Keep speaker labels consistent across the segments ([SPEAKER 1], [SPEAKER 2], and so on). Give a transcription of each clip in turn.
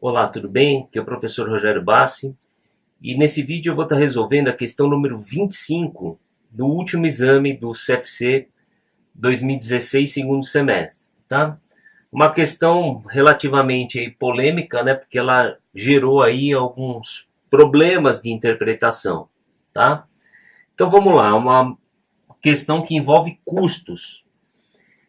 [SPEAKER 1] Olá, tudo bem? Aqui é o professor Rogério Bassi e nesse vídeo eu vou estar resolvendo a questão número 25 do último exame do CFC 2016, segundo semestre, tá? Uma questão relativamente aí polêmica, né? Porque ela gerou aí alguns problemas de interpretação, tá? Então vamos lá, uma questão que envolve custos.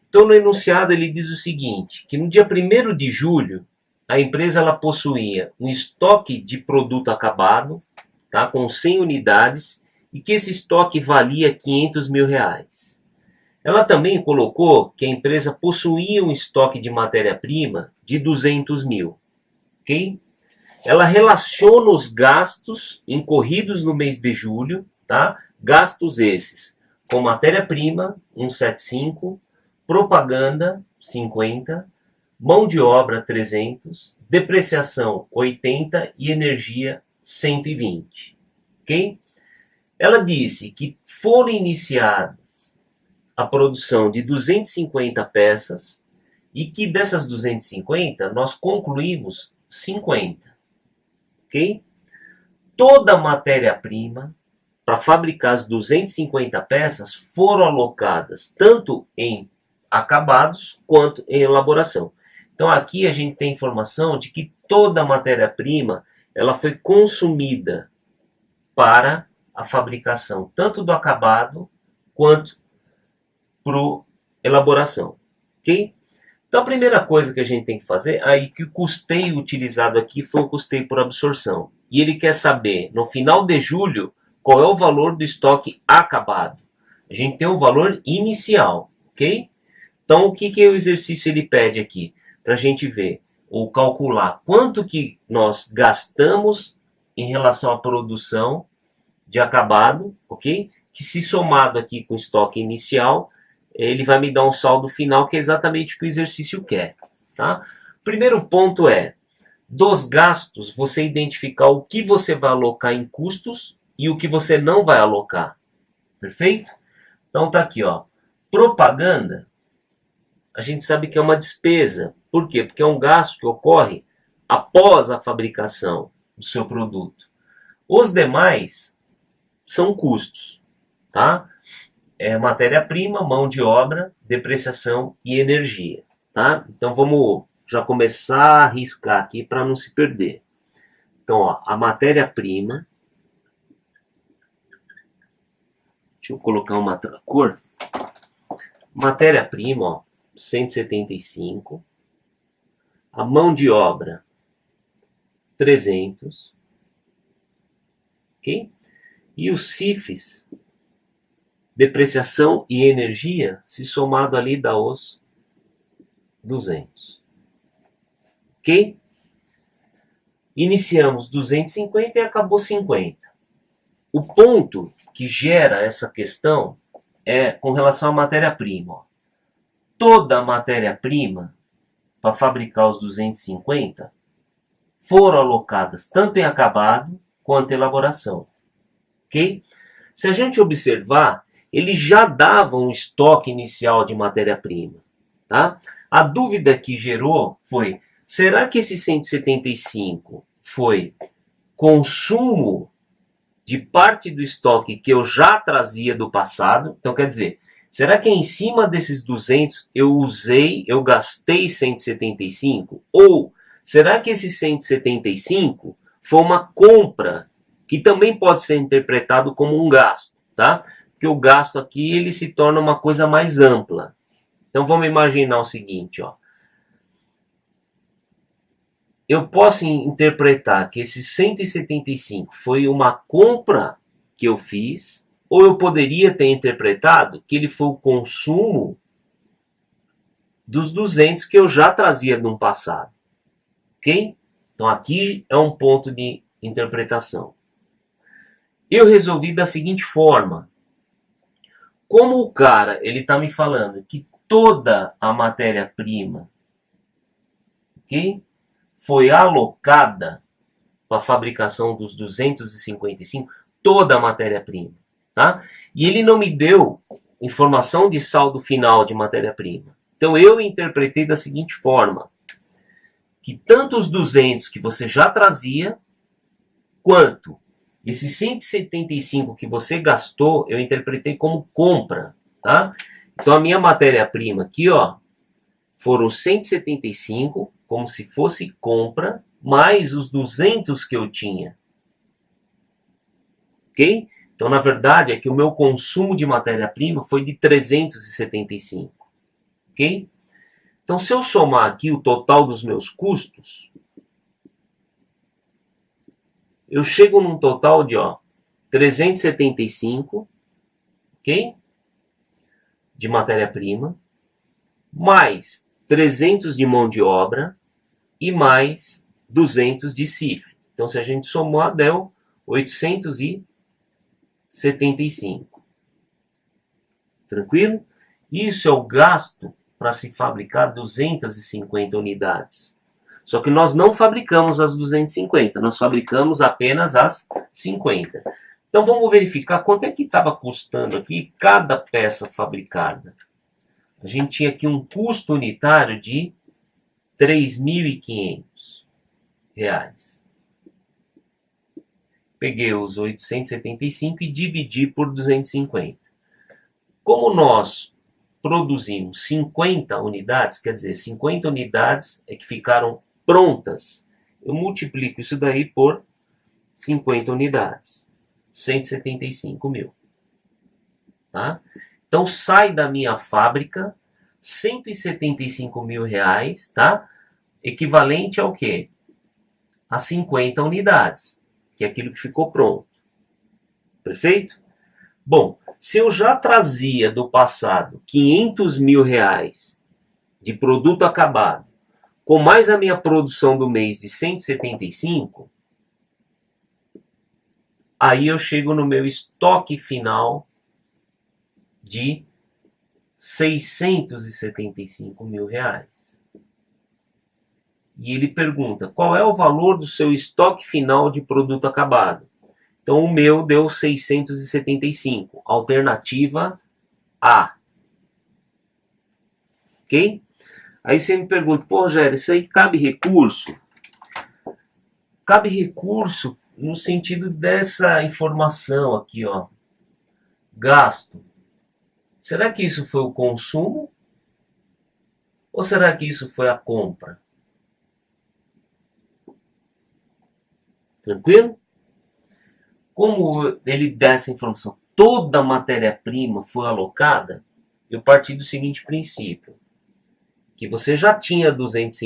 [SPEAKER 1] Então no enunciado ele diz o seguinte, que no dia 1º de julho a empresa ela possuía um estoque de produto acabado, tá, com 100 unidades, e que esse estoque valia R$500 mil. Ela também colocou que a empresa possuía um estoque de matéria-prima de 200 mil. Okay? Ela relaciona os gastos incorridos no mês de julho, tá? Gastos esses com matéria-prima, 175, propaganda, 50, mão de obra 300, depreciação 80 e energia 120. Ok? Ela disse que foram iniciadas a produção de 250 peças e que dessas 250 nós concluímos 50. Ok? Toda a matéria-prima para fabricar as 250 peças foram alocadas tanto em acabados quanto em elaboração. Então aqui a gente tem informação de que toda a matéria-prima ela foi consumida para a fabricação tanto do acabado quanto para a elaboração. Ok? Então a primeira coisa que a gente tem que fazer, aí que o custeio utilizado aqui foi o custeio por absorção. E ele quer saber, no final de julho, qual é o valor do estoque acabado. A gente tem o valor inicial, ok? Então o que o exercício ele pede aqui? Para a gente ver ou calcular quanto que nós gastamos em relação à produção de acabado, ok? Que se somado aqui com o estoque inicial, ele vai me dar um saldo final que é exatamente o que o exercício quer, tá? Primeiro ponto é, dos gastos, você identificar o que você vai alocar em custos e o que você não vai alocar, perfeito? Então tá aqui, ó, propaganda, a gente sabe que é uma despesa. Por quê? Porque é um gasto que ocorre após a fabricação do seu produto. Os demais são custos, tá? É matéria-prima, mão de obra, depreciação e energia, tá? Então vamos já começar a riscar aqui para não se perder. Então, ó, a matéria-prima, deixa eu colocar uma outra cor. Matéria-prima, ó, 175, a mão de obra 300, ok? E os CIFs, depreciação e energia, se somado ali dá os 200, ok? Iniciamos 250 e acabou 50. O ponto que gera essa questão é com relação à matéria-prima. Toda a matéria-prima para fabricar os 250 foram alocadas tanto em acabado quanto em elaboração. Ok? Se a gente observar, ele já dava um estoque inicial de matéria-prima. Tá? A dúvida que gerou foi, será que esse 175 foi consumo de parte do estoque que eu já trazia do passado? Então quer dizer, será que em cima desses 200 eu gastei 175? Ou será que esse 175 foi uma compra, que também pode ser interpretado como um gasto, tá? Porque o gasto aqui ele se torna uma coisa mais ampla. Então vamos imaginar o seguinte, ó. Eu posso interpretar que esse 175 foi uma compra que eu fiz, ou eu poderia ter interpretado que ele foi o consumo dos 200 que eu já trazia no passado. Ok? Então aqui é um ponto de interpretação. Eu resolvi da seguinte forma. Como o cara ele está me falando que toda a matéria-prima, ok, foi alocada para a fabricação dos 255, toda a matéria-prima. Tá? E ele não me deu informação de saldo final de matéria-prima. Então eu interpretei da seguinte forma, que tanto os 200 que você já trazia, quanto esses 175 que você gastou, eu interpretei como compra, tá? Então a minha matéria-prima aqui, ó, foram 175, como se fosse compra, mais os 200 que eu tinha. Ok? Então, na verdade, é que o meu consumo de matéria-prima foi de 375. Ok? Então, se eu somar aqui o total dos meus custos, eu chego num total de 375, ok? De matéria-prima, mais 300 de mão de obra e mais 200 de CIF. Então, se a gente somar, deu 875. Tranquilo? Isso é o gasto para se fabricar 250 unidades. Só que nós não fabricamos as 250, nós fabricamos apenas as 50. Então vamos verificar quanto é que estava custando aqui cada peça fabricada. A gente tinha aqui um custo unitário de R$ 3.500. Peguei os 875 e dividi por 250. Como nós produzimos 50 unidades, quer dizer, 50 unidades é que ficaram prontas, eu multiplico isso daí por 50 unidades. 175 mil. Tá? Então sai da minha fábrica 175 mil reais, tá? Equivalente ao quê? A 50 unidades, que é aquilo que ficou pronto. Perfeito? Bom, se eu já trazia do passado 500 mil reais de produto acabado, com mais a minha produção do mês de 175, aí eu chego no meu estoque final de 675 mil reais. E ele pergunta, qual é o valor do seu estoque final de produto acabado? Então o meu deu 675, alternativa A. Ok? Aí você me pergunta, pô, Rogério, isso aí cabe recurso? Cabe recurso no sentido dessa informação aqui, ó. Gasto. Será que isso foi o consumo? Ou será que isso foi a compra? Tranquilo? Como ele dá essa informação, toda a matéria-prima foi alocada, eu parti do seguinte princípio, que você já tinha 200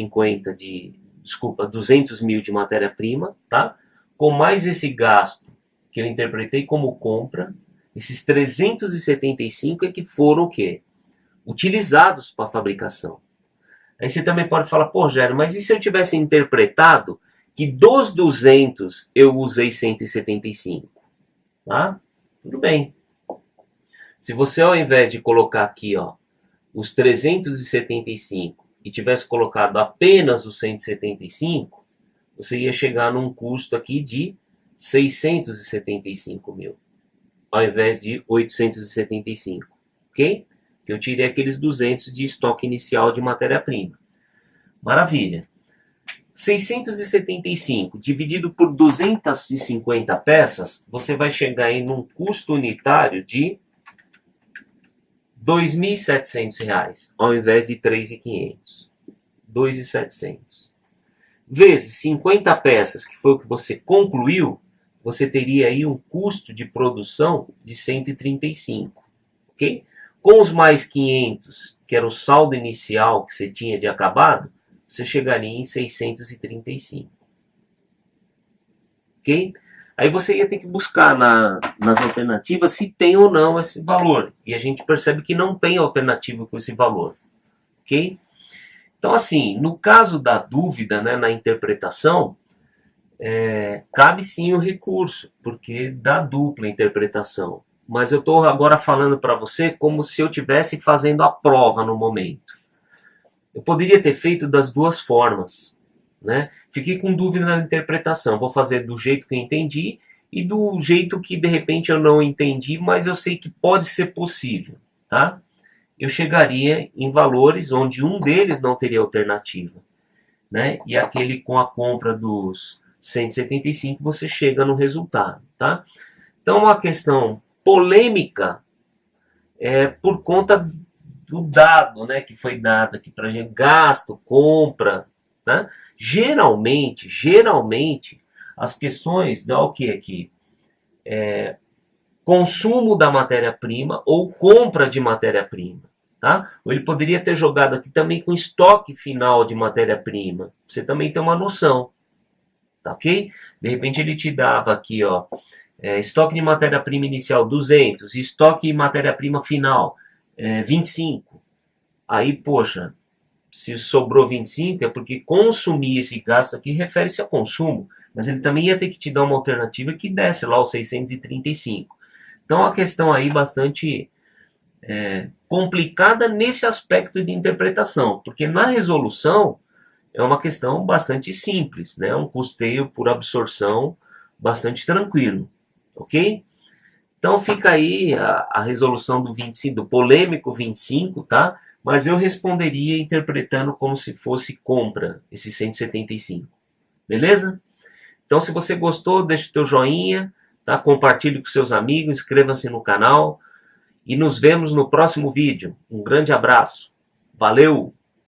[SPEAKER 1] mil de matéria-prima, tá? Com mais esse gasto que eu interpretei como compra, esses 375 é que foram o quê? Utilizados para a fabricação. Aí você também pode falar, pô, Rogério, mas e se eu tivesse interpretado que dos 200 eu usei 175? Tá? Tudo bem. Se você ao invés de colocar aqui, ó, os 375 e tivesse colocado apenas os 175, você ia chegar num custo aqui de 675 mil, ao invés de 875, ok? Que eu tirei aqueles 200 de estoque inicial de matéria-prima. Maravilha. 675 dividido por 250 peças, você vai chegar aí num custo unitário de R$ 2.700, ao invés de R$ 3.500. R$ 2.700. Vezes 50 peças, que foi o que você concluiu, você teria aí um custo de produção de 135, ok? Com os mais 500, que era o saldo inicial que você tinha de acabado, você chegaria em 635. Ok? Aí você ia ter que buscar nas alternativas se tem ou não esse valor. E a gente percebe que não tem alternativa com esse valor. Ok? Então, assim, no caso da dúvida, né, na interpretação, cabe sim o recurso, porque dá dupla interpretação. Mas eu estou agora falando para você como se eu estivesse fazendo a prova no momento. Eu poderia ter feito das duas formas, né? Fiquei com dúvida na interpretação. Vou fazer do jeito que eu entendi e do jeito que de repente eu não entendi, mas eu sei que pode ser possível, tá? Eu chegaria em valores onde um deles não teria alternativa. né? E aquele com a compra dos 175 você chega no resultado, tá? Então, uma questão polêmica por conta do dado, né, que foi dado aqui para a gente, gasto, compra, tá? Geralmente, as questões dá o que aqui? Consumo da matéria-prima ou compra de matéria-prima, tá? Ou ele poderia ter jogado aqui também com estoque final de matéria-prima. Você também tem uma noção, tá ok? De repente ele te dava aqui, ó, estoque de matéria-prima inicial 200, estoque de matéria-prima final 25. Aí, poxa, se sobrou 25 é porque consumir esse gasto aqui refere-se a consumo, mas ele também ia ter que te dar uma alternativa que desse lá os 635. Então, a questão aí bastante complicada nesse aspecto de interpretação, porque na resolução é uma questão bastante simples, né? Um custeio por absorção bastante tranquilo, ok? Então fica aí a resolução do 25, do polêmico 25, tá? Mas eu responderia interpretando como se fosse compra, esse 175. Beleza? Então se você gostou, deixa o teu joinha, tá? Compartilhe com seus amigos, inscreva-se no canal e nos vemos no próximo vídeo. Um grande abraço. Valeu!